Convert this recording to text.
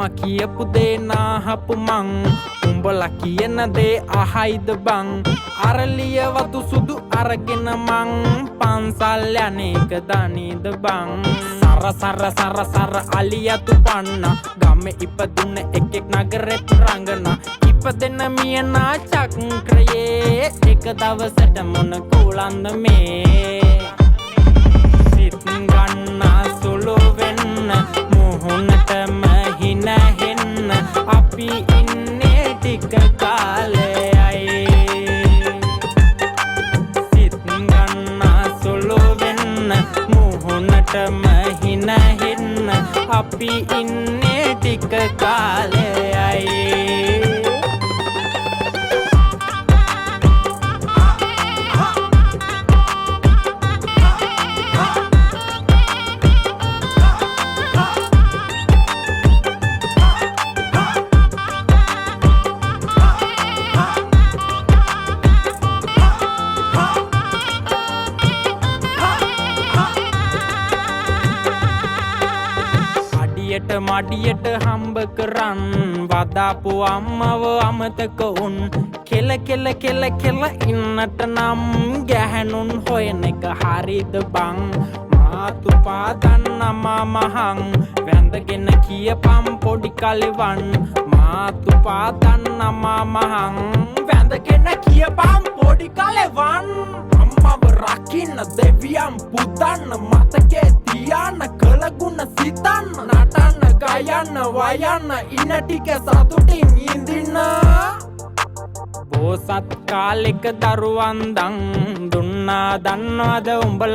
අම්මා කියපු දේ නාහපු මං උඹලා කියන දේ අහයිද බං අරලිය වතු සුදු අරගෙන මං පන්සල් යන්නේක දනීද බං සර අලියතු පන්න ගම්මේ ඉපදුන එකෙක් නගරෙත් රංගන ඉපදෙන මියනා චක්‍රයේ එක දවසට මොන කුලන්ද මේ සිත් ගන්නා සුළු වෙන්න මුහුණටම හිනහෙන්න අපි ඉන්නේ ටික කාලයයි සිත් ගන්නා සුළු වෙන්න මුහුණටම හිනහෙන්න අපි ඉන්නේ ටික කාලයයි මඩියට හම්බ කරන් වදාපු අම්මව අමතක උන් කෙල ඉන්නට නම් ගැහැනුන් හොයන එක හරිද බං මාතු පාදන්න මහං වැඳගෙන කියපම් පොඩි කලෙවන් මාතු පාදන්න මහං වැඳගෙන කියපම් පොඩි කලෙවන් අම්මව රකින්න දෙවියන් පුතන්න මතකේ තියන්න කළගුණ සිතන්න නටන්න ගයන්න වයන්න ඉන්න ටික සතුටින් ඉඳින්න බෝසත් කාලෙක දරුවන් දන් දුන්නා දන්නවද උඹලා